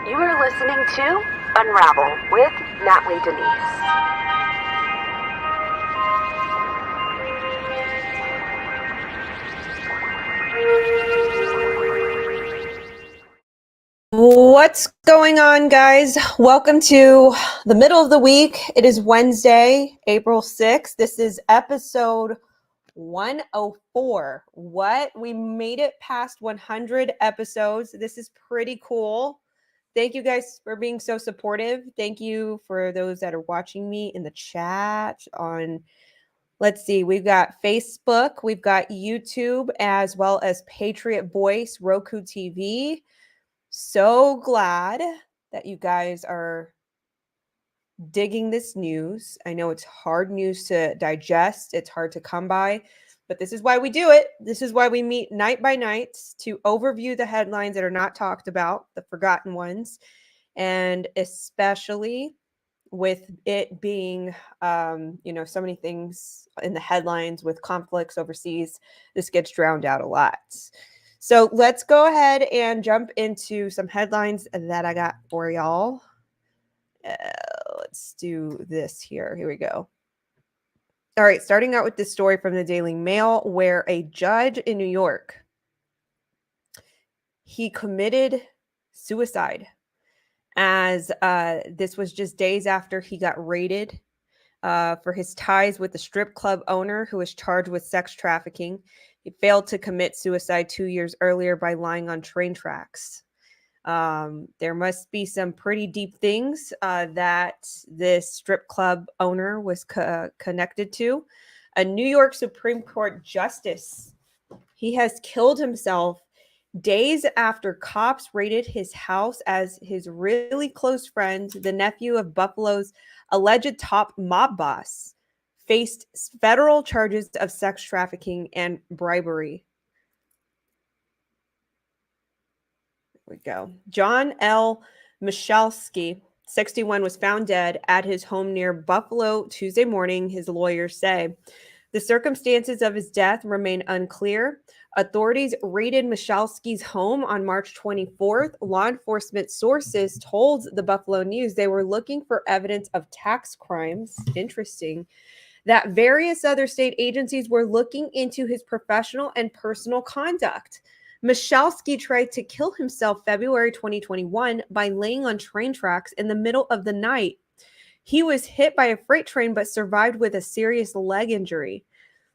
You are listening to Unravel with Natalie Denise. What's going on, guys? Welcome to the middle of the week. It is Wednesday, April 6th. This is episode 104. What? We made it past 100 episodes. This is pretty cool. Thank you guys for being so supportive. Thank you for those that are watching me in the chat on, let's see, we've got Facebook, we've got YouTube, as well as Patriot Voice, Roku TV. So glad that you guys are digging this news. I know it's hard news to digest. It's hard to come by, but this is why we do it. This is why we meet night by night to overview the headlines that are not talked about, the forgotten ones, and especially with it being, so many things in the headlines with conflicts overseas, this gets drowned out a lot. So let's go ahead and jump into some headlines that I got for y'all. Let's do this here. Here we go. All right, starting out with this story from the Daily Mail, where a judge in New York, he committed suicide as this was just days after he got raided for his ties with the strip club owner who was charged with sex trafficking. He failed to commit suicide 2 years earlier by lying on train tracks. There must be some pretty deep things that this strip club owner was connected to. A New York Supreme Court justice, he has killed himself days after cops raided his house as his really close friend, the nephew of Buffalo's alleged top mob boss, faced federal charges of sex trafficking and bribery. There we go. John L. Michalski, 61, was found dead at his home near Buffalo Tuesday morning, his lawyers say. The circumstances of his death remain unclear. Authorities raided Michalski's home on March 24th. Law enforcement sources told the Buffalo News they were looking for evidence of tax crimes. Interesting. That various other state agencies were looking into his professional and personal conduct. Michalski tried to kill himself February 2021 by laying on train tracks in the middle of the night. He was hit by a freight train but survived with a serious leg injury.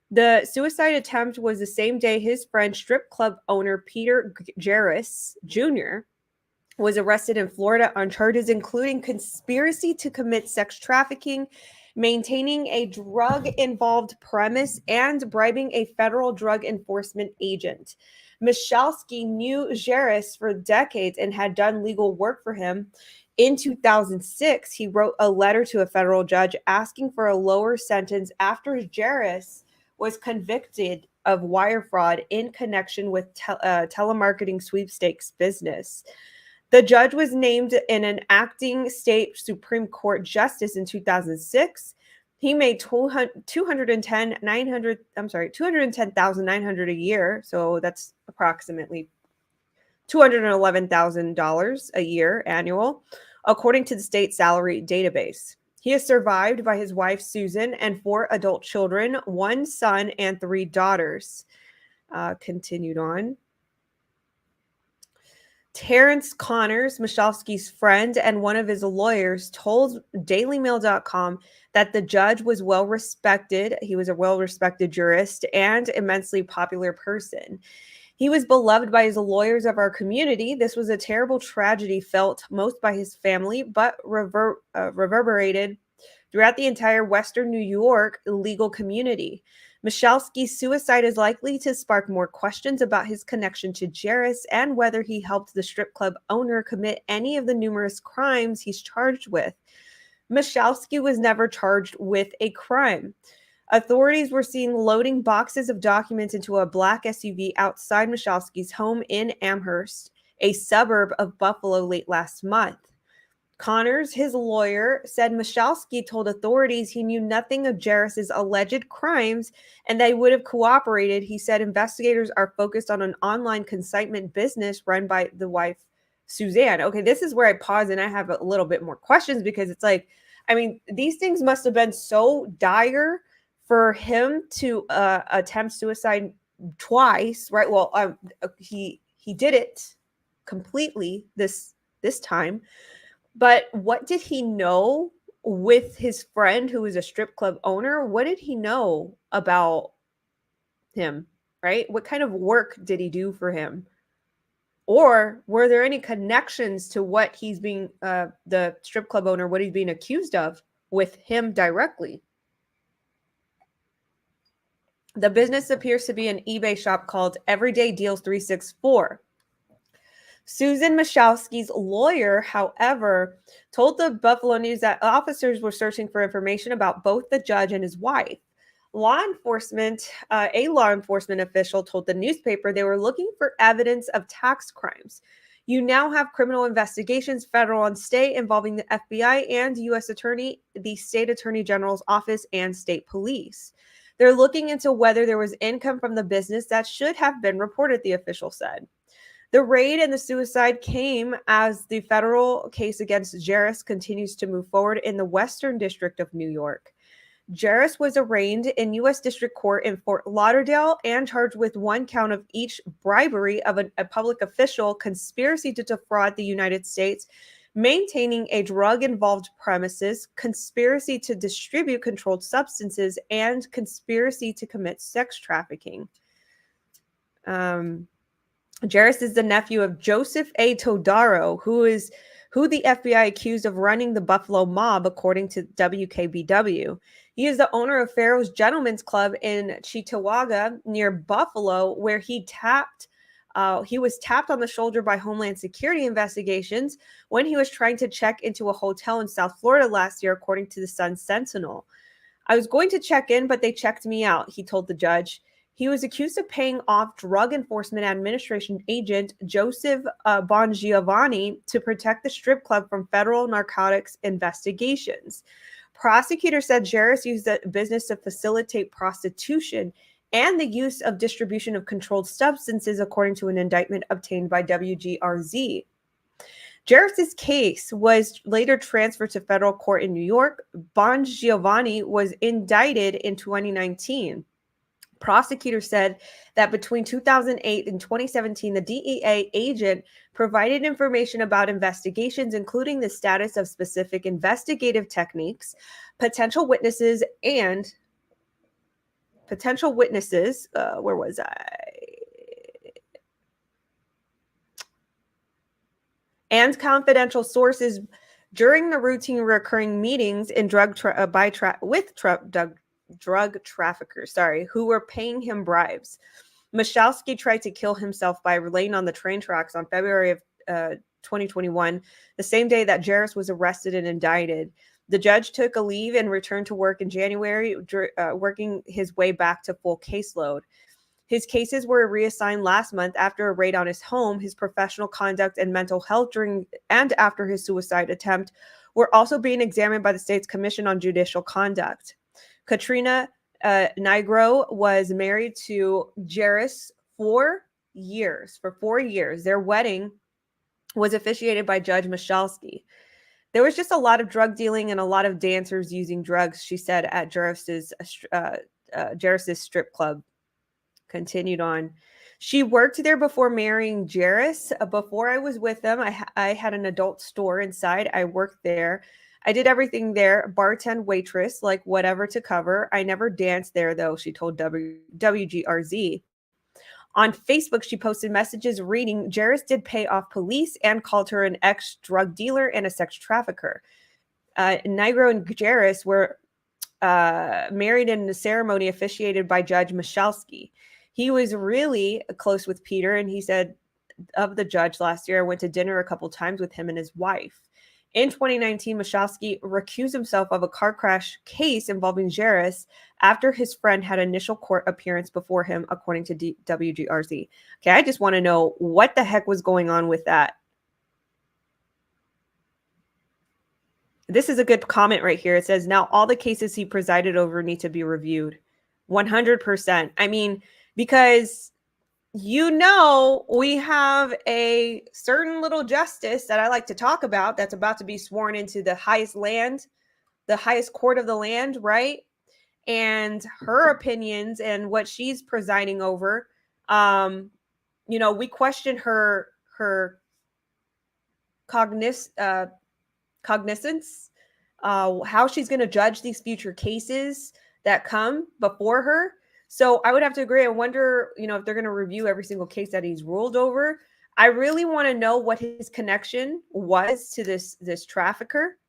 The suicide attempt was the same day his friend, strip club owner Peter Jarris Jr., was arrested in Florida on charges including conspiracy to commit sex trafficking, maintaining a drug-involved premise, and bribing a federal drug enforcement agent. Michalski knew Jarris for decades and had done legal work for him. In 2006, he wrote a letter to a federal judge asking for a lower sentence after Jarris was convicted of wire fraud in connection with telemarketing sweepstakes business. The judge was named an acting state Supreme Court justice in 2006. He made $210,900 a year, so that's approximately $211,000 a year annual, according to the state salary database. He is survived by his wife, Susan, and 4 adult children, 1 son and 3 daughters. Continued on. Terrence Connors, Michalski's friend and one of his lawyers, told DailyMail.com that the judge was well respected. He was a well-respected jurist and immensely popular person. He was beloved by his lawyers of our community. This was a terrible tragedy felt most by his family, but reverberated throughout the entire Western New York legal community. Michalski's suicide is likely to spark more questions about his connection to Jarris and whether he helped the strip club owner commit any of the numerous crimes he's charged with. Michalski was never charged with a crime. Authorities were seen loading boxes of documents into a black SUV outside Michalski's home in Amherst, a suburb of Buffalo, late last month. Connors, his lawyer, said Michalski told authorities he knew nothing of Jarris's alleged crimes and they would have cooperated. He said investigators are focused on an online consignment business run by the wife, Suzanne. Okay, this is where I pause and I have a little bit more questions, because it's like, I mean, these things must have been so dire for him to attempt suicide twice, right? Well, he did it completely this time, but what did he know with his friend who was a strip club owner? What did he know about him, right? What kind of work did he do for him? Or were there any connections to what he's being, the strip club owner, what he's being accused of with him directly? The business appears to be an eBay shop called Everyday Deals 364. Susan Michalski's lawyer, however, told the Buffalo News that officers were searching for information about both the judge and his wife. A law enforcement official told the newspaper they were looking for evidence of tax crimes. You now have criminal investigations, federal and state, involving the FBI and U.S. Attorney, the State Attorney General's office, and state police. They're looking into whether there was income from the business that should have been reported, the official said. The raid and the suicide came as the federal case against Jairus continues to move forward in the Western District of New York. Jairus was arraigned in U.S. District Court in Fort Lauderdale and charged with one count of each bribery of a public official, conspiracy to defraud the United States, maintaining a drug-involved premises, conspiracy to distribute controlled substances, and conspiracy to commit sex trafficking. Jairus is the nephew of Joseph A. Todaro, who the FBI accused of running the Buffalo Mob, according to WKBW. He is the owner of Pharaoh's Gentlemen's Club in Cheektowaga near Buffalo, where he was tapped on the shoulder by Homeland Security investigations when he was trying to check into a hotel in South Florida last year, according to the Sun Sentinel. I was going to check in, but they checked me out, he told the judge. He was accused of paying off Drug Enforcement Administration agent Joseph Bongiovanni to protect the strip club from federal narcotics investigations. Prosecutors said Jairus used the business to facilitate prostitution and the use of distribution of controlled substances, according to an indictment obtained by WGRZ. Jairus' case was later transferred to federal court in New York. Bongiovanni was indicted in 2019. Prosecutors said that between 2008 and 2017, the DEA agent provided information about investigations, including the status of specific investigative techniques, potential witnesses, where was I? And confidential sources during the routine recurring meetings in drug traffickers, who were paying him bribes. Michalski tried to kill himself by laying on the train tracks on February of 2021, the same day that Jairus was arrested and indicted. The judge took a leave and returned to work in January, working his way back to full caseload. His cases were reassigned last month after a raid on his home. His professional conduct and mental health during and after his suicide attempt were also being examined by the state's Commission on Judicial Conduct. Katrina Nigro was married to Jairus for 4 years. Their wedding was officiated by Judge Michalski. There was just a lot of drug dealing and a lot of dancers using drugs, she said, at Jairus's strip club. Continued on. She worked there before marrying Jairus. Before I was with them, I had an adult store inside. I worked there. I did everything there, bartend, waitress, like whatever to cover. I never danced there, though, she told WGRZ. On Facebook, she posted messages reading, Jairus did pay off police and called her an ex-drug dealer and a sex trafficker. Nigro and Jairus were married in a ceremony officiated by Judge Michalski. He was really close with Peter, and he said of the judge last year, I went to dinner a couple times with him and his wife. In 2019, Michalski recused himself of a car crash case involving Jairus after his friend had initial court appearance before him, according to WGRZ. Okay, I just want to know what the heck was going on with that. This is a good comment right here. It says, now all the cases he presided over need to be reviewed. 100%. I mean, because we have a certain little justice that I like to talk about that's about to be sworn into the highest court of the land, right? And her opinions and what she's presiding over, we question her cognizance, how she's going to judge these future cases that come before her. So I would have to agree. I wonder, if they're going to review every single case that he's ruled over. I really want to know what his connection was to this trafficker.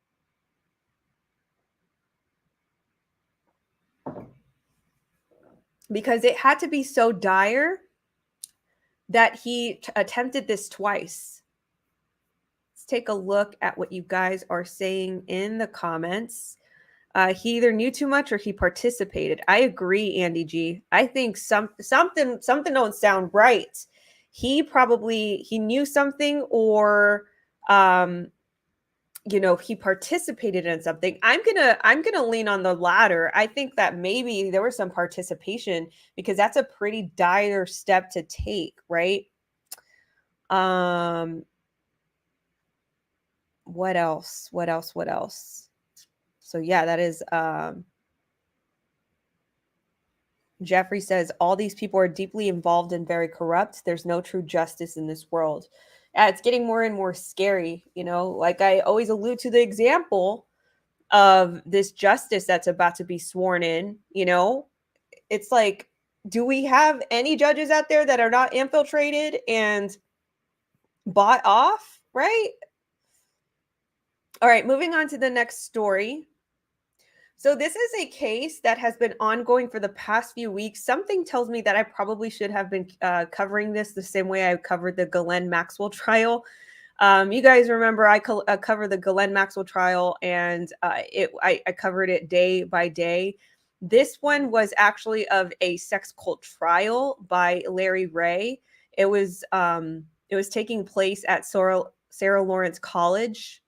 Because it had to be so dire that he attempted this twice. Let's take a look at what you guys are saying in the comments. He either knew too much or he participated. I agree, Andy G. I think something don't sound right. He knew something, or he participated in something. I'm gonna lean on the latter. I think that maybe there was some participation, because that's a pretty dire step to take, right? What else? So yeah, that is Jeffrey says all these people are deeply involved and very corrupt. There's no true justice in this world. It's getting more and more scary, like I always allude to the example of this justice that's about to be sworn in. It's like, do we have any judges out there that are not infiltrated and bought off, right? All right, moving on to the next story. So this is a case that has been ongoing for the past few weeks. Something tells me that I probably should have been covering this the same way I covered the Ghislaine Maxwell trial. You guys remember I covered the Ghislaine Maxwell trial, and I covered it day by day. This one was actually of a sex cult trial by Larry Ray. It was taking place at Sarah Lawrence College.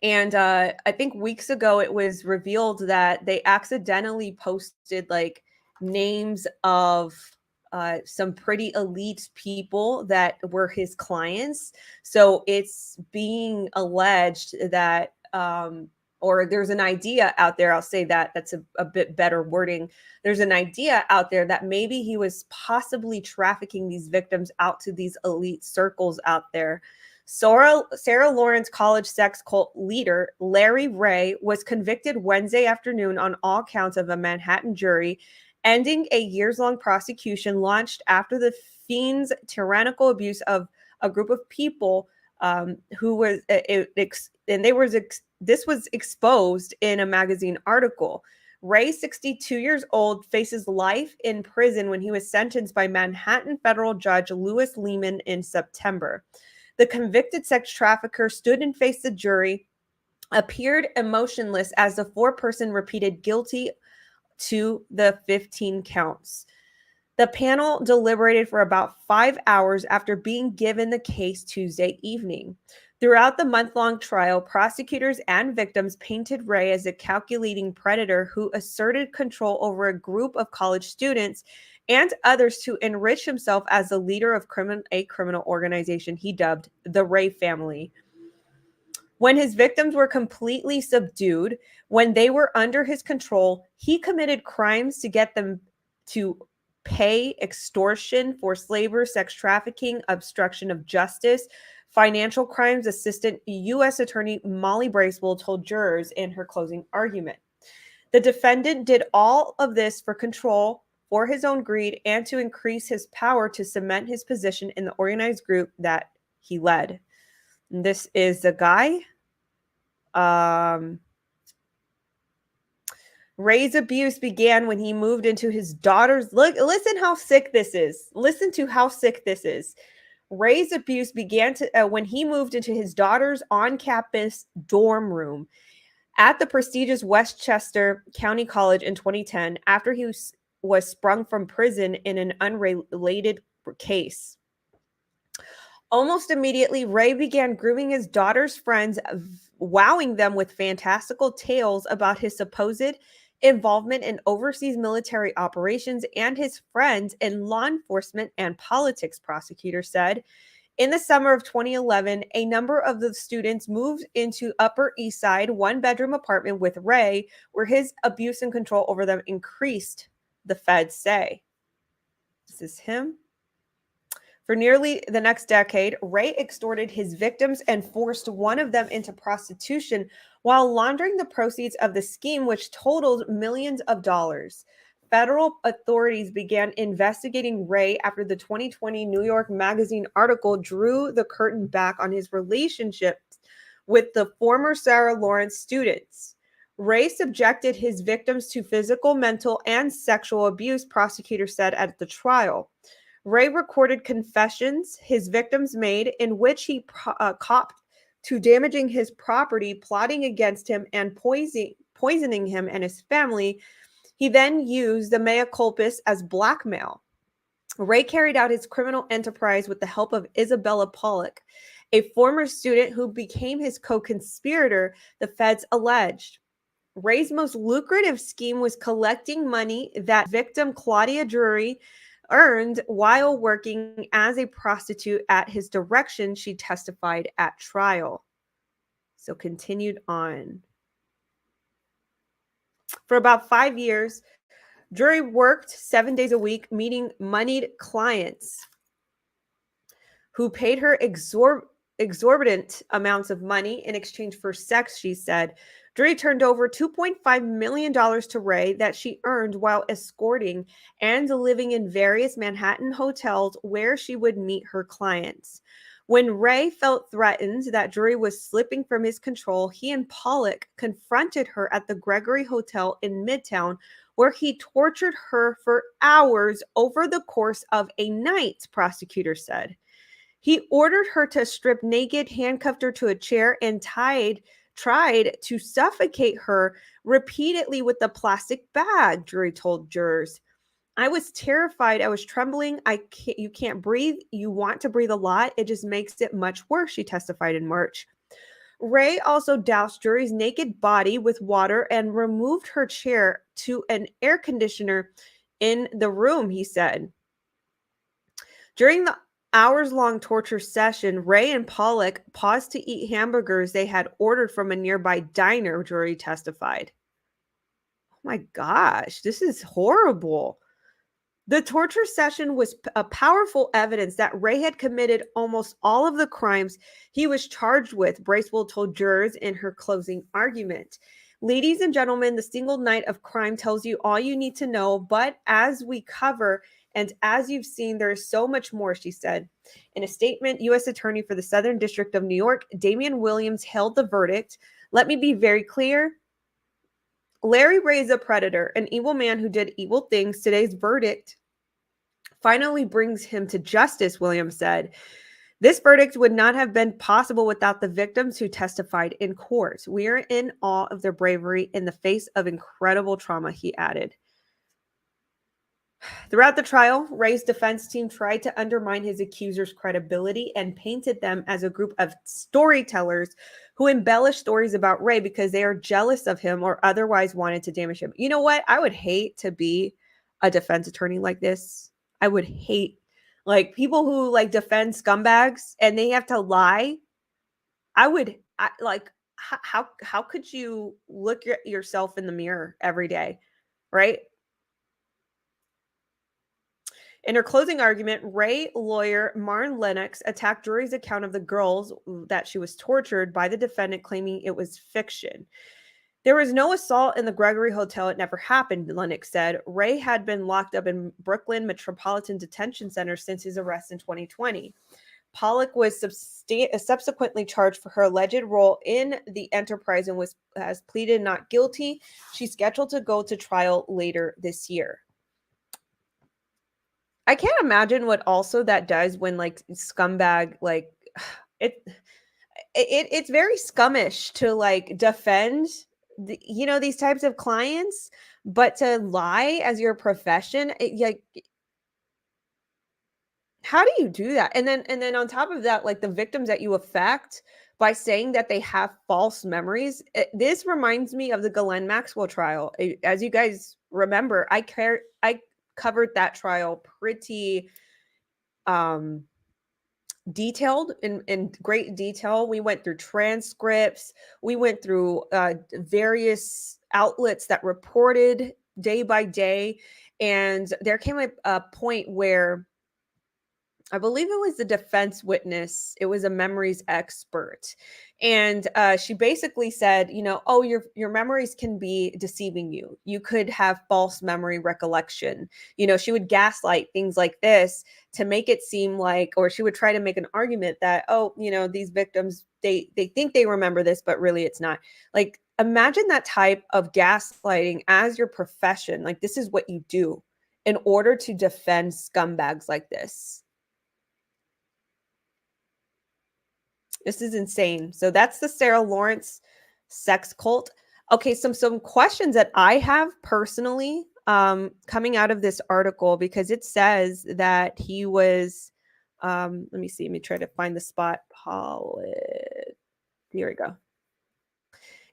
And I think weeks ago it was revealed that they accidentally posted like names of some pretty elite people that were his clients. So it's being alleged that, or there's an idea out there, I'll say that's a bit better wording. There's an idea out there that maybe he was possibly trafficking these victims out to these elite circles out there. Sarah Lawrence College sex cult leader Larry Ray was convicted Wednesday afternoon on all counts of a Manhattan jury, ending a years-long prosecution launched after the fiend's tyrannical abuse of a group of people who was this was exposed in a magazine article. Ray, 62 years old, faces life in prison when he was sentenced by Manhattan federal judge Louis Lehman in September. The convicted sex trafficker stood and faced the jury, appeared emotionless as the foreperson repeated guilty to the 15 counts. The panel deliberated for about 5 hours after being given the case Tuesday evening. Throughout the month-long trial, prosecutors and victims painted Ray as a calculating predator who asserted control over a group of college students and others to enrich himself as the leader of a criminal organization he dubbed the Ray Family. When his victims were completely subdued, when they were under his control, he committed crimes to get them to pay, extortion, forced labor, sex trafficking, obstruction of justice, financial crimes. Assistant U.S. Attorney Molly Bracewell told jurors in her closing argument. The defendant did all of this for control, for his own greed, and to increase his power to cement his position in the organized group that he led. And this is the guy. Ray's abuse began when he moved into his daughter's. Listen how sick this is. Listen to how sick this is. Ray's abuse began when he moved into his daughter's on-campus dorm room at the prestigious Westchester County College in 2010, after he was sprung from prison in an unrelated case. Almost immediately, Ray began grooming his daughter's friends, wowing them with fantastical tales about his supposed involvement in overseas military operations, and his friends in law enforcement and politics, prosecutors said. In the summer of 2011, a number of the students moved into Upper East Side one-bedroom apartment with Ray, where his abuse and control over them increased, the feds say. This is him. For nearly the next decade, Ray extorted his victims and forced one of them into prostitution while laundering the proceeds of the scheme, which totaled millions of dollars. Federal authorities began investigating Ray after the 2020 New York Magazine article drew the curtain back on his relationship with the former Sarah Lawrence students. Ray subjected his victims to physical, mental, and sexual abuse, prosecutors said at the trial. Ray recorded confessions his victims made in which he copped to damaging his property, plotting against him, and poisoning him and his family. He then used the mea culpas as blackmail. Ray carried out his criminal enterprise with the help of Isabella Pollock, a former student who became his co-conspirator, the feds alleged. Ray's most lucrative scheme was collecting money that victim Claudia Drury earned while working as a prostitute at his direction, she testified at trial. So continued on. For about 5 years, Drury worked 7 days a week, meeting moneyed clients who paid her exorbitant amounts of money in exchange for sex, she said. Drury turned over $2.5 million to Ray that she earned while escorting and living in various Manhattan hotels where she would meet her clients. When Ray felt threatened that Drury was slipping from his control, he and Pollock confronted her at the Gregory Hotel in Midtown, where he tortured her for hours over the course of a night, prosecutors said. He ordered her to strip naked, handcuffed her to a chair, and tried to suffocate her repeatedly with the plastic bag, Drury told jurors. I was terrified. I was trembling. You can't breathe. You want to breathe a lot. It just makes it much worse, she testified in March. Ray also doused Drury's naked body with water and removed her chair to an air conditioner in the room, he said. During the hours-long torture session, Ray and Pollock paused to eat hamburgers they had ordered from a nearby diner, Drury testified. Oh my gosh, this is horrible. The torture session was a powerful evidence that Ray had committed almost all of the crimes he was charged with, Bracewell told jurors in her closing argument. Ladies and gentlemen, the single night of crime tells you all you need to know, but as we cover and as you've seen, there is so much more, she said. In a statement, U.S. Attorney for the Southern District of New York, Damian Williams, hailed the verdict. Let me be very clear. Larry Ray is a predator, an evil man who did evil things. Today's verdict finally brings him to justice, Williams said. This verdict would not have been possible without the victims who testified in court. We are in awe of their bravery in the face of incredible trauma, he added. Throughout the trial, Ray's defense team tried to undermine his accusers' credibility and painted them as a group of storytellers who embellish stories about Ray because they are jealous of him or otherwise wanted to damage him. You know what? I would hate to be a defense attorney like this. I would hate like people who like defend scumbags and they have to lie. How could you look yourself in the mirror every day, right? In her closing argument, Ray lawyer Marn Lennox attacked Drury's account of the girls that she was tortured by the defendant, claiming it was fiction. There was no assault in the Gregory Hotel. It never happened, Lennox said. Ray had been locked up in Brooklyn Metropolitan Detention Center since his arrest in 2020. Pollock was subsequently charged for her alleged role in the enterprise and has pleaded not guilty. She's scheduled to go to trial later this year. I can't imagine what also that does when like scumbag, like it's very scummish to like defend these types of clients, but to lie as your profession, like how do you do that? And then on top of that, like the victims that you affect by saying that they have false memories. This reminds me of the Ghislaine Maxwell trial. As you guys remember, I covered that trial pretty detailed in great detail. We went through transcripts. We went through various outlets that reported day by day. And there came a point where I believe it was the defense witness. It was a memories expert. And she basically said, oh, your memories can be deceiving you. You could have false memory recollection. She would gaslight things like this to make it seem like, or she would try to make an argument that, oh, these victims, they think they remember this, but really it's not. Like, imagine that type of gaslighting as your profession. Like, this is what you do in order to defend scumbags like this. This is insane. So that's the Sarah Lawrence sex cult. Okay, some questions that I have personally coming out of this article, because it says that he was, let me try to find the spot. Here we go.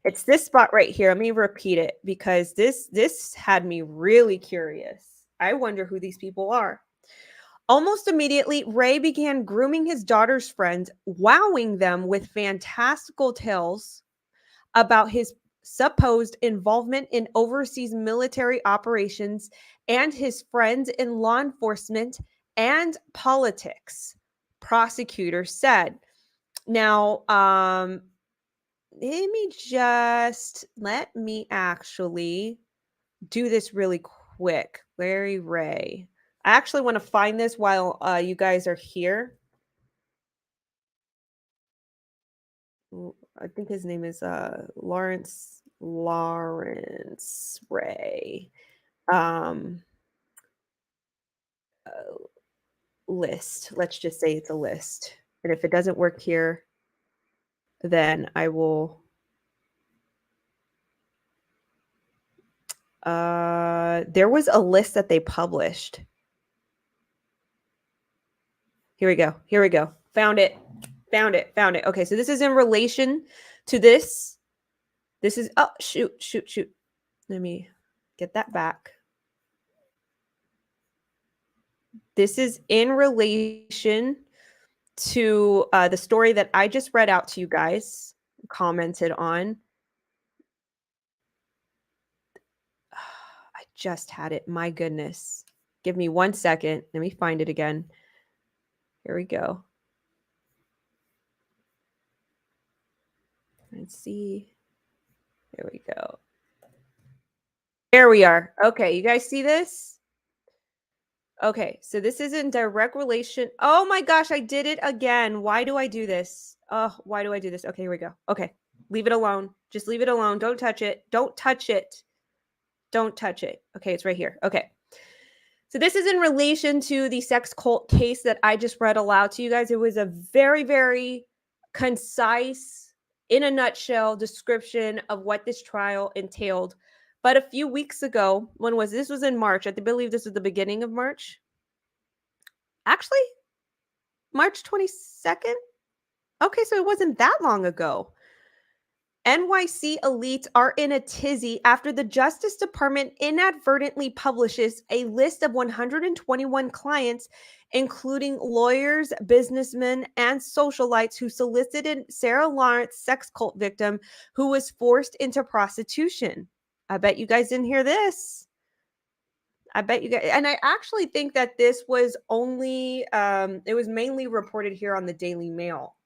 It's this spot right here. Let me repeat it because this had me really curious. I wonder who these people are. Almost immediately, Ray began grooming his daughter's friends, wowing them with fantastical tales about his supposed involvement in overseas military operations and his friends in law enforcement and politics, prosecutors said. Now, let me actually do this really quick. Larry Ray. I actually want to find this while you guys are here. I think his name is Lawrence Ray. List. Let's just say it's a list. And if it doesn't work here, then I will. There was a list that they published. Here we go. Found it. Okay, so this is in relation to this. This is, oh, shoot. Let me get that back. This is in relation to the story that I just read out to you guys, commented on. I just had it. My goodness. Give me 1 second. Let me find it again. Here we go. Let's see. There we go. There we are. Okay, you guys see this? Okay, so this is in direct relation. Oh my gosh, I did it again. Why do I do this? Oh, why do I do this? Okay, here we go. Okay, leave it alone. Just leave it alone. Don't touch it. Don't touch it. Don't touch it. Okay, it's right here. Okay. So this is in relation to the sex cult case that I just read aloud to you guys. It was a very, very concise, in a nutshell, description of what this trial entailed. But a few weeks ago, this was in March. I believe this was the beginning of March. Actually, March 22nd. Okay, so it wasn't that long ago. NYC elites are in a tizzy after the Justice Department inadvertently publishes a list of 121 clients, including lawyers, businessmen, and socialites who solicited Sarah Lawrence, sex cult victim who was forced into prostitution. I bet you guys didn't hear this. I bet you guys, and I actually think that this was only, it was mainly reported here on the Daily Mail.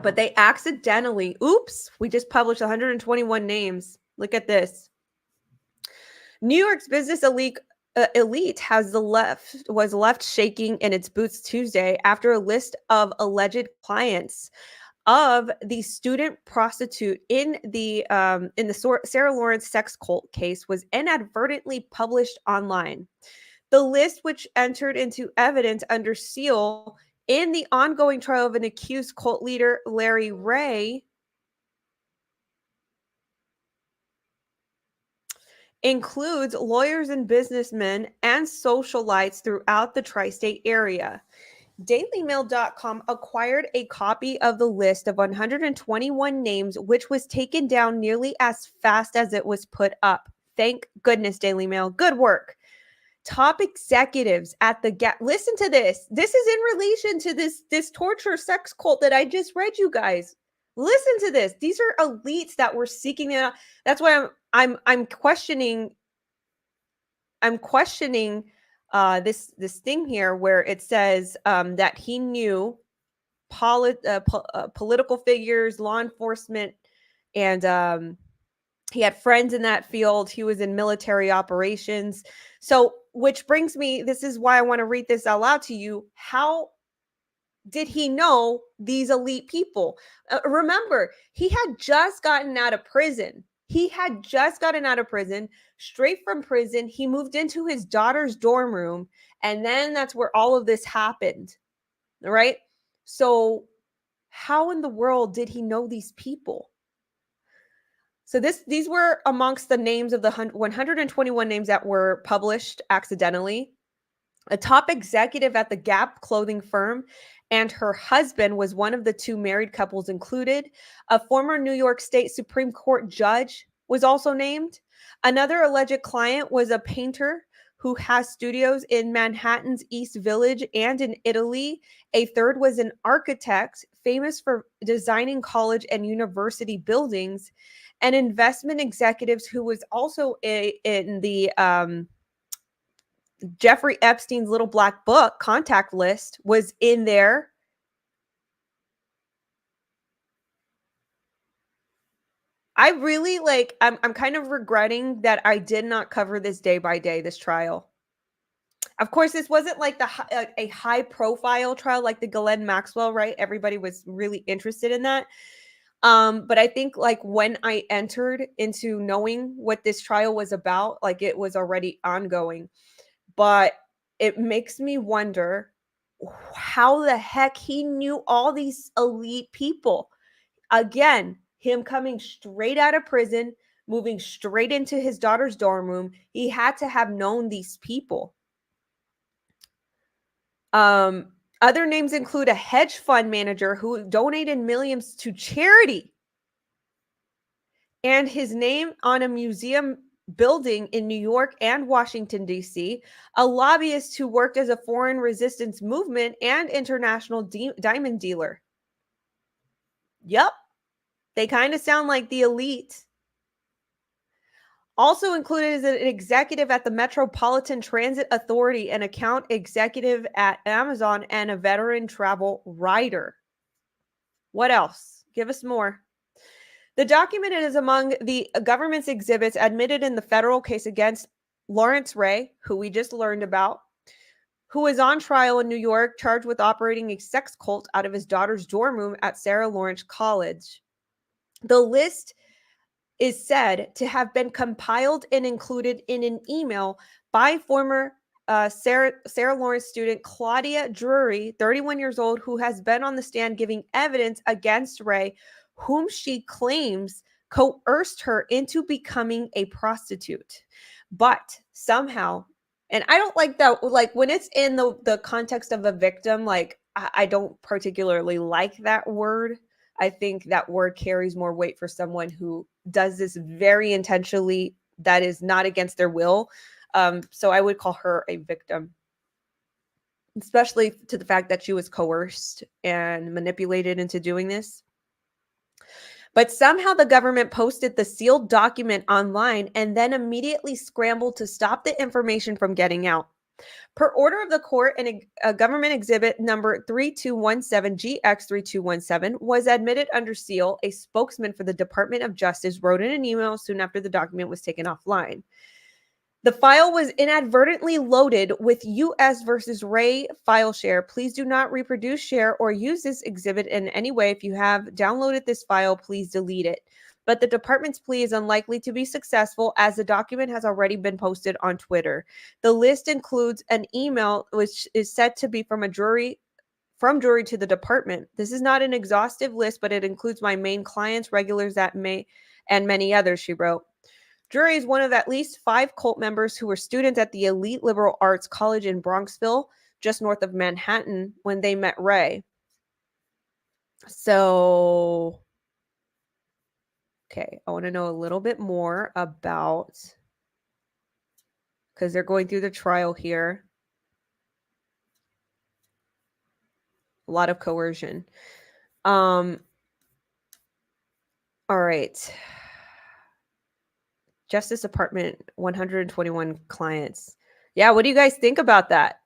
But they accidentally, oops, we just published 121 names. Look at this. New York's business elite was left shaking in its boots Tuesday after a list of alleged clients of the student prostitute in the Sarah Lawrence sex cult case was inadvertently published online. The list, which entered into evidence under seal in the ongoing trial of an accused cult leader, Larry Ray, includes lawyers and businessmen and socialites throughout the tri-state area. DailyMail.com acquired a copy of the list of 121 names, which was taken down nearly as fast as it was put up. Thank goodness, Daily Mail. Good work. Top executives at the Gap. Listen to this. This is in relation to this torture sex cult that I just read, you guys. Listen to this. These are elites that were seeking it out. That's why I'm questioning. I'm questioning this thing here where it says that he knew political figures, law enforcement, and he had friends in that field. He was in military operations. So, which brings me, this is why I want to read this out loud to you. How did he know these elite people? Remember, he had just gotten out of prison. Straight from prison. He moved into his daughter's dorm room, and then that's where all of this happened. All right. So, how in the world did he know these people? So these were amongst the names of the 121 names that were published accidentally. A top executive at the Gap clothing firm and her husband was one of the two married couples included. A former New York State Supreme Court judge was also named. Another alleged client was a painter who has studios in Manhattan's East Village and in Italy. A third was an architect famous for designing college and university buildings. And investment executives who was also in the Jeffrey Epstein's little black book contact list was in there. I really I'm kind of regretting that I did not cover this day by day, this trial. Of course, this wasn't like a high profile trial like the Ghislaine Maxwell, right? Everybody was really interested in that. But I think like when I entered into knowing what this trial was about, like it was already ongoing. But it makes me wonder how the heck he knew all these elite people. Again, him coming straight out of prison, moving straight into his daughter's dorm room. He had to have known these people. Other names include a hedge fund manager who donated millions to charity, and his name on a museum building in New York and Washington, D.C., a lobbyist who worked as a foreign resistance movement and international diamond dealer. Yep, they kind of sound like the elite. Also included is an executive at the Metropolitan Transit Authority, an account executive at Amazon, and a veteran travel writer. What else? Give us more. The document is among the government's exhibits admitted in the federal case against Lawrence Ray, who we just learned about, who is on trial in New York, charged with operating a sex cult out of his daughter's dorm room at Sarah Lawrence College. The list is said to have been compiled and included in an email by former Sarah Lawrence student Claudia Drury, 31 years old, who has been on the stand giving evidence against Ray, whom she claims coerced her into becoming a prostitute. But somehow, and I don't like that, like when it's in the context of a victim, like I don't particularly like that word. I think that word carries more weight for someone who does this very intentionally, that is not against their will. So I would call her a victim, especially to the fact that she was coerced and manipulated into doing this. But somehow the government posted the sealed document online and then immediately scrambled to stop the information from getting out. Per order of the court, a government exhibit number 3217 GX3217 was admitted under seal. A spokesman for the Department of Justice wrote in an email soon after the document was taken offline. The file was inadvertently loaded with U.S. versus Ray file share. Please do not reproduce, share, or use this exhibit in any way. If you have downloaded this file, please delete it. But the department's plea is unlikely to be successful as the document has already been posted on Twitter. The list includes an email which is said to be from Drury to the department. This is not an exhaustive list, but it includes my main clients, regulars and many others, she wrote. Drury is one of at least 5 cult members who were students at the elite liberal arts college in Bronxville. just north of Manhattan when they met Ray. So, okay, I want to know a little bit more about, because they're going through the trial here. A lot of coercion. All right. Justice Department, 121 clients. Yeah, what do you guys think about that?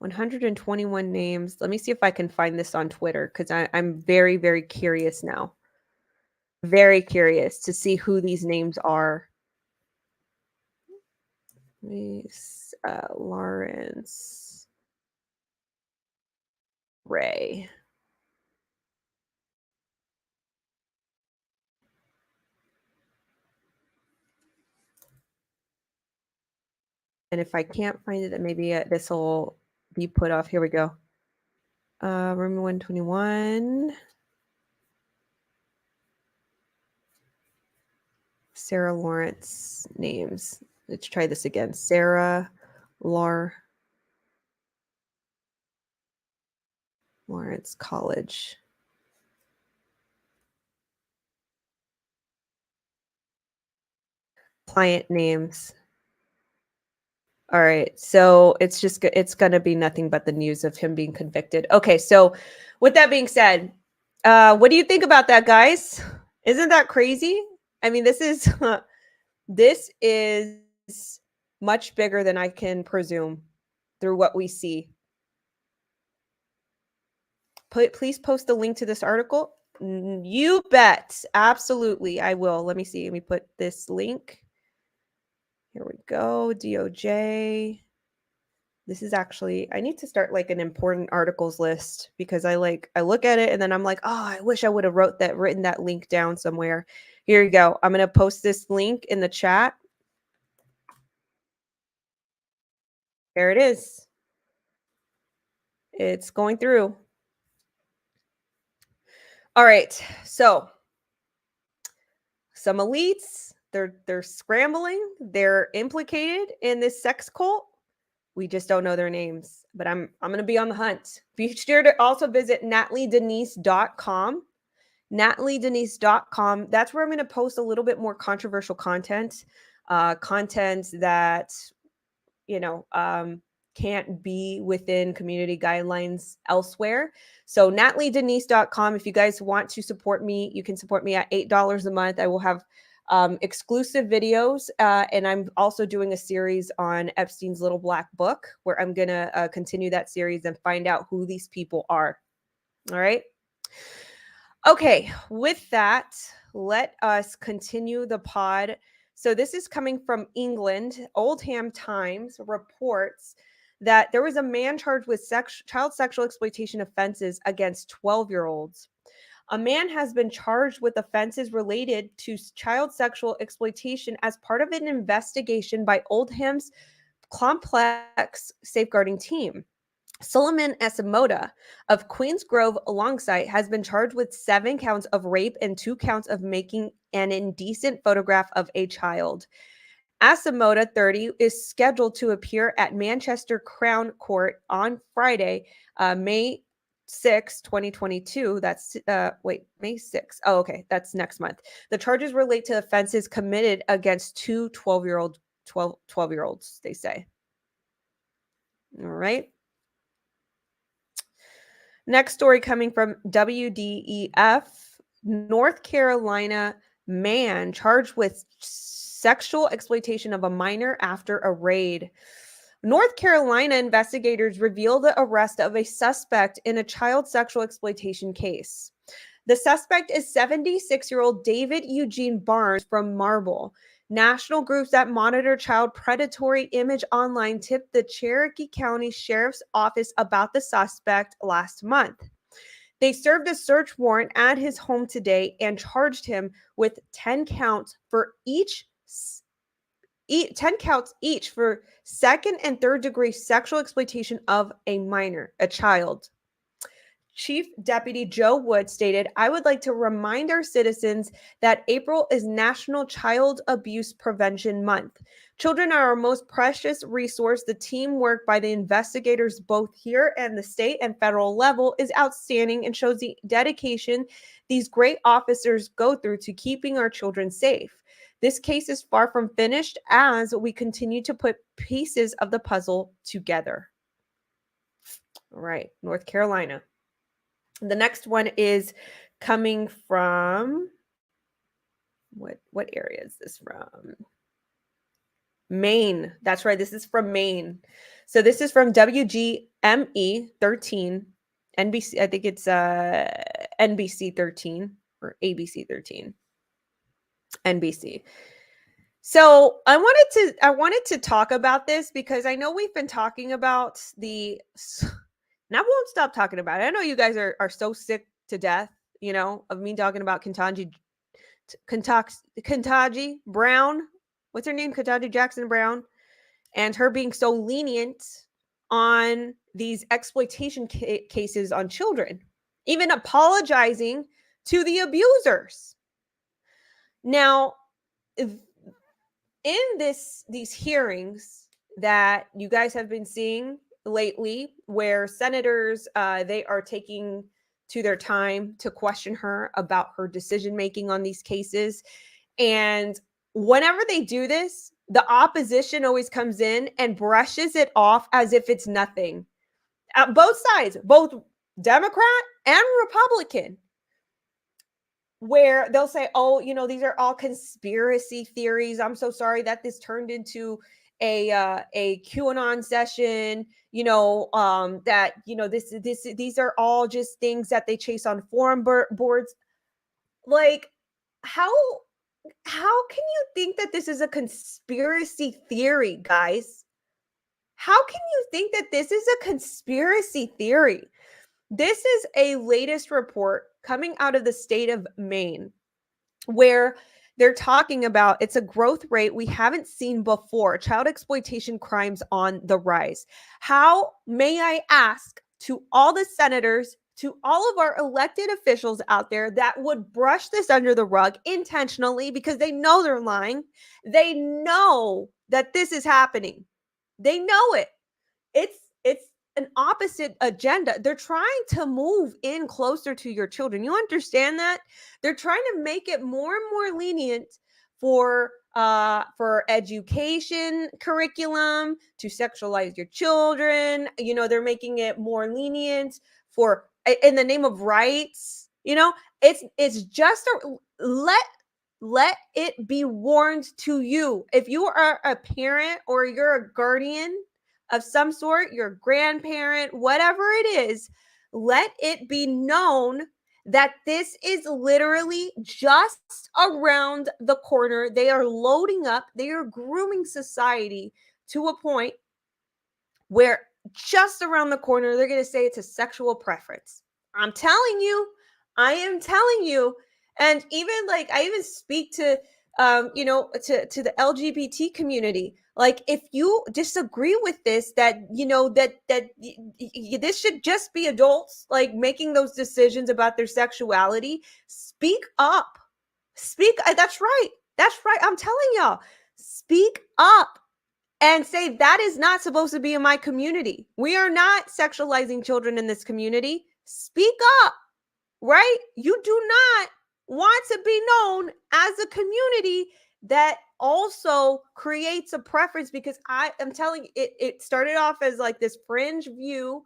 121 names. Let me see if I can find this on Twitter, because I'm very, very curious now. Very curious to see who these names are. Lawrence Ray. And if I can't find it, then maybe this will be put off. Here we go. Room 121. Sarah Lawrence names. Let's try this again. Sarah Lawrence College. Client names. All right. So it's going to be nothing but the news of him being convicted. Okay. So with that being said, what do you think about that, guys? Isn't that crazy? I mean, this is much bigger than I can presume through what we see. Please post the link to this article. You bet. Absolutely. I will. Let me see. Let me put this link. Here we go. DOJ. This is actually, I need to start like an important articles list, because I look at it and then I'm like, oh, I wish I would have written that link down somewhere. Here you go. I'm going to post this link in the chat. There it is. It's going through. All right. So some elites, they're scrambling. They're implicated in this sex cult. We just don't know their names, but I'm going to be on the hunt. Be sure to also visit nataliedenise.com. nataliedenise.com. That's where I'm going to post a little bit more controversial content, content that, can't be within community guidelines elsewhere. So nataliedenise.com. If you guys want to support me, you can support me at $8 a month. I will have exclusive videos, and I'm also doing a series on Epstein's Little Black Book, where I'm going to continue that series and find out who these people are. All right. Okay, with that, let us continue the pod. So this is coming from England. Oldham Times reports that there was a man charged with child sexual exploitation offenses against 12-year-olds. A man has been charged with offenses related to child sexual exploitation as part of an investigation by Oldham's complex safeguarding team. Solomon Esamoda of Queens Grove alongside has been charged with 7 counts of rape and 2 counts of making an indecent photograph of a child. Esamoda, 30, is scheduled to appear at Manchester Crown Court on Friday, May 6, 2022. That's May 6. Oh, okay. That's next month. The charges relate to offenses committed against 2 12-year-olds, they say. All right. Next story coming from WDEF. North Carolina man charged with sexual exploitation of a minor after a raid. North Carolina investigators revealed the arrest of a suspect in a child sexual exploitation case. The suspect is 76-year-old David Eugene Barnes from Marble. National groups that monitor child predatory image online tipped the Cherokee County Sheriff's Office about the suspect last month. They served a search warrant at his home today and charged him with 10 counts for each 10 counts each for second and third degree sexual exploitation of a minor, a child. Chief Deputy Joe Wood stated, "I would like to remind our citizens that April is National Child Abuse Prevention Month. Children are our most precious resource. The teamwork by the investigators both here and the state and federal level is outstanding and shows the dedication these great officers go through to keeping our children safe. This case is far from finished as we continue to put pieces of the puzzle together." All right, North Carolina. The next one is coming from what area is this from? Maine. That's right. This is from Maine. So this is from WGME 13, NBC. I think it's NBC 13 or ABC 13. NBC. So I wanted to talk about this because I know we've been talking about and I won't stop talking about it. I know you guys are so sick to death, of me talking about Ketanji Brown. What's her name? Ketanji Jackson Brown. And her being so lenient on these exploitation cases on children, even apologizing to the abusers. Now, in these hearings that you guys have been seeing lately, where senators they are taking to their time to question her about her decision making on these cases, and whenever they do this, the opposition always comes in and brushes it off as if it's nothing. Both sides, both Democrat and Republican, where they'll say, "Oh, these are all conspiracy theories. I'm so sorry that this turned into a QAnon session. That these are all just things that they chase on forum boards." Like, how can you think that this is a conspiracy theory, guys? How can you think that this is a conspiracy theory? This is a latest report coming out of the state of Maine, where they're talking about it's a growth rate we haven't seen before. Child exploitation crimes on the rise. How, may I ask, to all the senators, to all of our elected officials out there that would brush this under the rug intentionally because they know they're lying. They know that this is happening. They know it. It's an opposite agenda. They're trying to move in closer to your children. You understand that? They're trying to make it more and more lenient for education curriculum, to sexualize your children. They're making it more lenient for, in the name of rights. It's just let it be warned to you. If you are a parent or you're a guardian of some sort, your grandparent, whatever it is, let it be known that this is literally just around the corner. They are loading up, they are grooming society to a point where just around the corner, they're going to say it's a sexual preference. I'm telling you, I am telling you. And even I even speak to, to the LGBT community. Like, if you disagree with this, that this should just be adults making those decisions about their sexuality. Speak up. That's right. I'm telling y'all, speak up and say that is not supposed to be in my community. We are not sexualizing children in this community. Speak up, right? You do not want to be known as a community that also creates a preference, because I am telling you, it started off as this fringe view.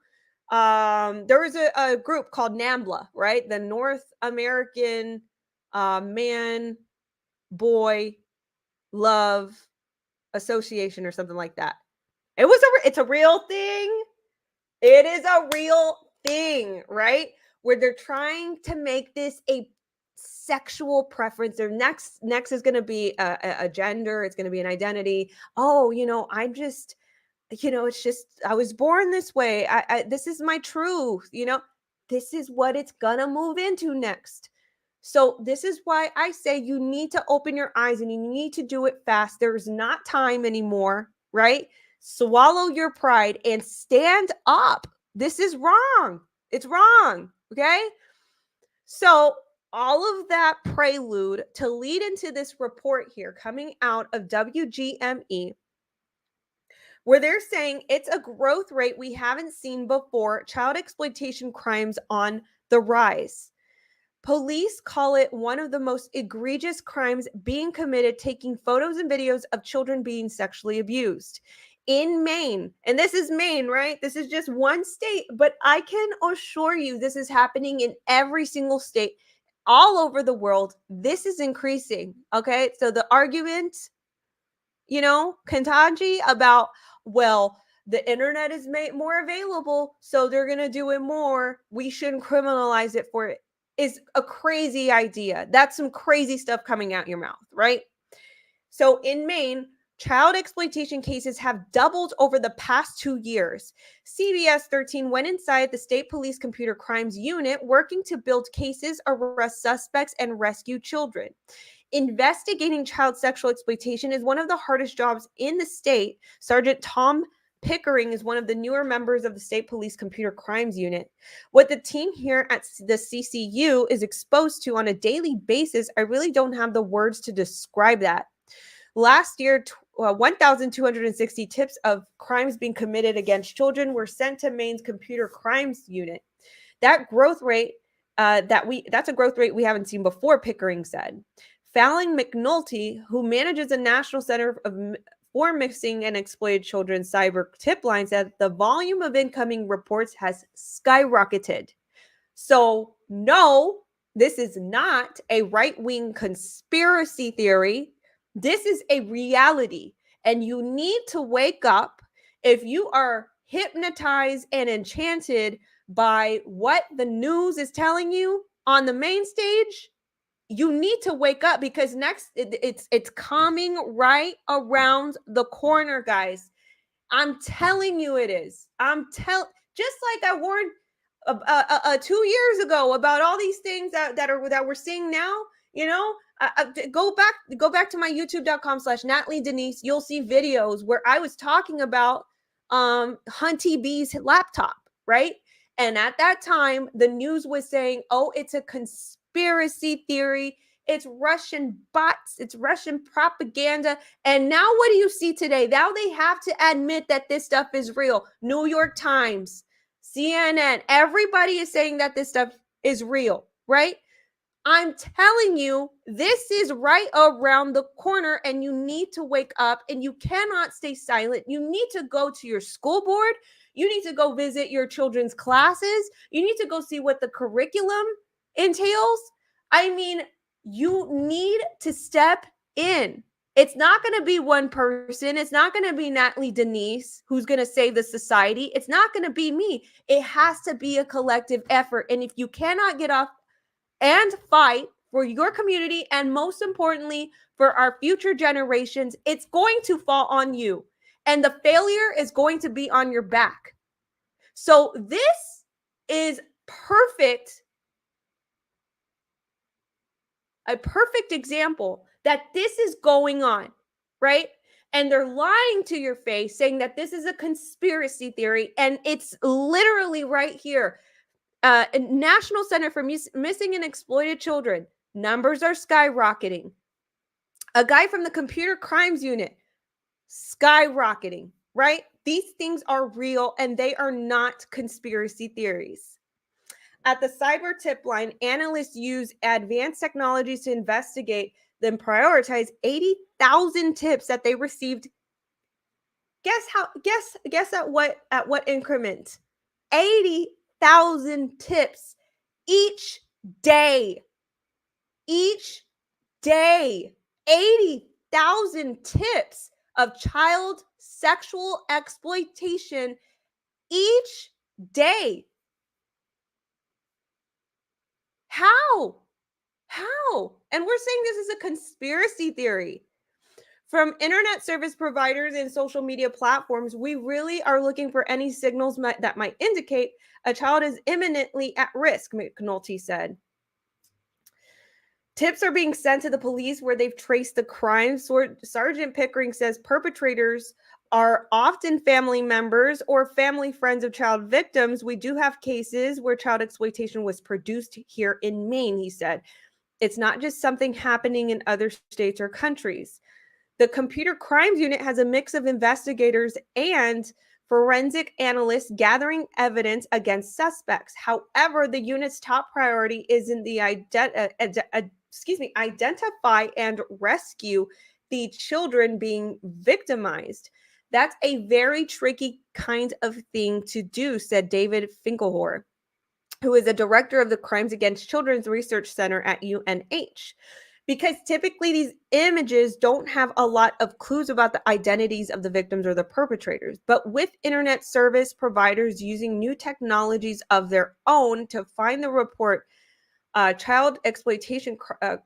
There was a group called NAMBLA, right? The North American Man Boy Love Association or something like that. It's a real thing. It is a real thing, right? Where they're trying to make this a sexual preference. Their next is going to be a gender. It's going to be an identity. Oh, I'm just, it's just, I was born this way. This is my truth. This is what it's going to move into next. So this is why I say you need to open your eyes and you need to do it fast. There's not time anymore, right? Swallow your pride and stand up. This is wrong. It's wrong. Okay. So all of that prelude to lead into this report here coming out of WGME, where they're saying it's a growth rate we haven't seen before, child exploitation crimes on the rise. Police call it one of the most egregious crimes being committed, taking photos and videos of children being sexually abused. In Maine, and this is Maine, right? This is just one state, but I can assure you this is happening in every single state all over the world. This is increasing. Okay. So the argument, Kentanji, about, well, the internet is made more available, so they're going to do it more. We shouldn't criminalize it for it, is a crazy idea. That's some crazy stuff coming out your mouth, right? So in Maine, child exploitation cases have doubled over the past 2 years. CBS 13 went inside the state police computer crimes unit working to build cases, arrest suspects, and rescue children. Investigating child sexual exploitation is one of the hardest jobs in the state. Sergeant Tom Pickering is one of the newer members of the state police computer crimes unit. What the team here at the CCU is exposed to on a daily basis, I really don't have the words to describe that. Last year, 1,260 tips of crimes being committed against children were sent to Maine's computer crimes unit. That growth rate, that's a growth rate we haven't seen before, Pickering said. Fallon McNulty, who manages the National Center for Missing and Exploited Children's cyber tip line, said the volume of incoming reports has skyrocketed. So, no, this is not a right-wing conspiracy theory. This is a reality. And you need to wake up. If you are hypnotized and enchanted by what the news is telling you on the main stage, you need to wake up, because next it's coming right around the corner, guys. I'm telling you it is. Just like I warned 2 years ago about all these things that we're seeing now. Go back to my youtube.com/Natalie Denise. You'll see videos where I was talking about Hunty B's laptop, right? And at that time, the news was saying, oh, it's a conspiracy theory. It's Russian bots. It's Russian propaganda. And now what do you see today? Now they have to admit that this stuff is real. New York Times, CNN, everybody is saying that this stuff is real, right? I'm telling you, this is right around the corner, and you need to wake up, and you cannot stay silent. You need to go to your school board. You need to go visit your children's classes. You need to go see what the curriculum entails. I mean, you need to step in. It's not going to be one person. It's not going to be Natalie Denise who's going to save the society. It's not going to be me. It has to be a collective effort. And if you cannot get off and fight for your community, and most importantly, for our future generations, it's going to fall on you. And the failure is going to be on your back. So this is a perfect example that this is going on, right? And they're lying to your face, saying that this is a conspiracy theory. And it's literally right here. National Center for Missing and Exploited Children, numbers are skyrocketing. A guy from the Computer Crimes Unit, skyrocketing, right? These things are real, and they are not conspiracy theories. At the cyber tip line, analysts use advanced technologies to investigate, then prioritize 80,000 tips that they received. Guess at what increment? 80,000 tips each day. Each day. 80,000 tips of child sexual exploitation each day. How? And we're saying this is a conspiracy theory. From internet service providers and social media platforms, we really are looking for any signals that might indicate a child is imminently at risk, McNulty said. Tips are being sent to the police where they've traced the crime. Sergeant Pickering says perpetrators are often family members or family friends of child victims. We do have cases where child exploitation was produced here in Maine, he said. It's not just something happening in other states or countries. The Computer Crimes Unit has a mix of investigators and forensic analysts gathering evidence against suspects. However, the unit's top priority is in the identify and rescue the children being victimized. That's a very tricky kind of thing to do, said David Finkelhor, who is a director of the Crimes Against Children's Research Center at UNH. Because typically these images don't have a lot of clues about the identities of the victims or the perpetrators. But with internet service providers using new technologies of their own to find the report child exploitation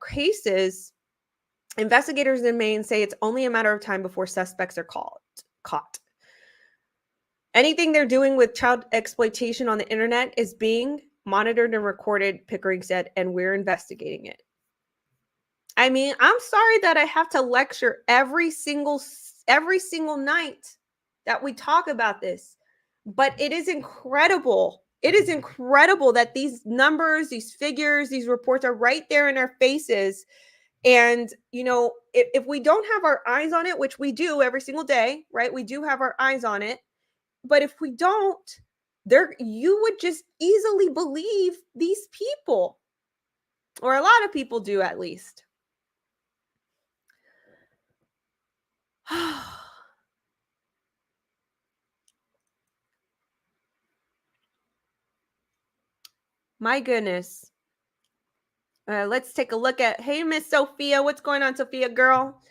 cases, investigators in Maine say it's only a matter of time before suspects are caught. Anything they're doing with child exploitation on the internet is being monitored and recorded, Pickering said, and we're investigating it. I mean, I'm sorry that I have to lecture every single night that we talk about this, but it is incredible. It is incredible that these numbers, these figures, these reports are right there in our faces. And, you know, if we don't have our eyes on it, which we do every single day, right? We do have our eyes on it. But if we don't, you would just easily believe these people, or a lot of people do at least. My goodness. Let's take a look at, hey, Miss Sophia. What's going on, Sophia girl?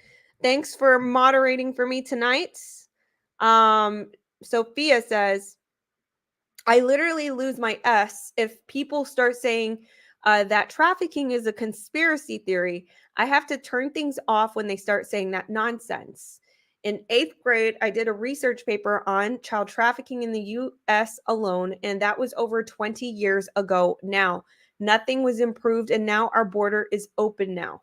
Thanks for moderating for me tonight. Sophia says, I literally lose my S if people start saying that trafficking is a conspiracy theory. I have to turn things off when they start saying that nonsense. In 8th grade, I did a research paper on child trafficking in the U.S. alone, and that was over 20 years ago now. Nothing was improved, and now our border is open now.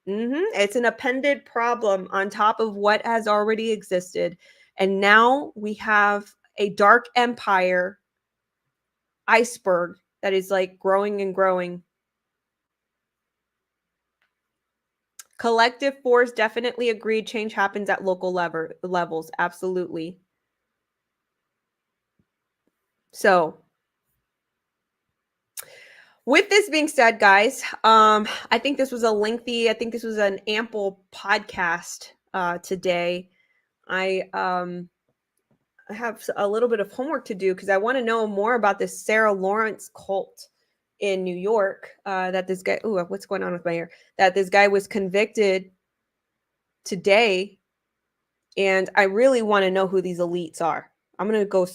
It's an appended problem on top of what has already existed. And now we have a dark empire iceberg that is like growing and growing. Collective force definitely agreed. Change happens at local levels. Absolutely. So with this being said, guys, I think this was an ample podcast today. I have a little bit of homework to do because I want to know more about this Sarah Lawrence cult in New York, that this guy, what's going on with my hair? That this guy was convicted today. And I really want to know who these elites are. I'm going to go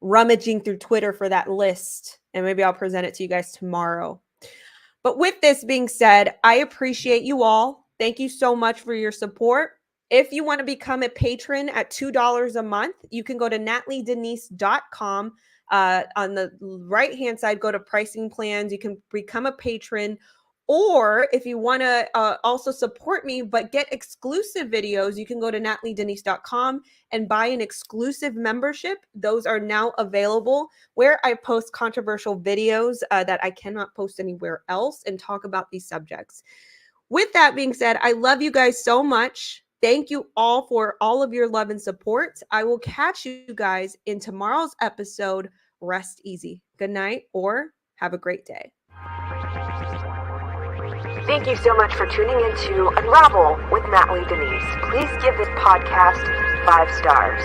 rummaging through Twitter for that list, and maybe I'll present it to you guys tomorrow. But with this being said, I appreciate you all. Thank you so much for your support. If you want to become a patron at $2 a month, you can go to nataliedenise.com. On the right-hand side, go to pricing plans. You can become a patron. Or if you want to also support me but get exclusive videos, you can go to nataliedenise.com and buy an exclusive membership. Those are now available, where I post controversial videos that I cannot post anywhere else and talk about these subjects. With that being said, I love you guys so much. Thank you all for all of your love and support. I will catch you guys in tomorrow's episode. Rest easy. Good night, or have a great day. Thank you so much for tuning in to Unravel with Natalie Denise. Please give this podcast 5 stars.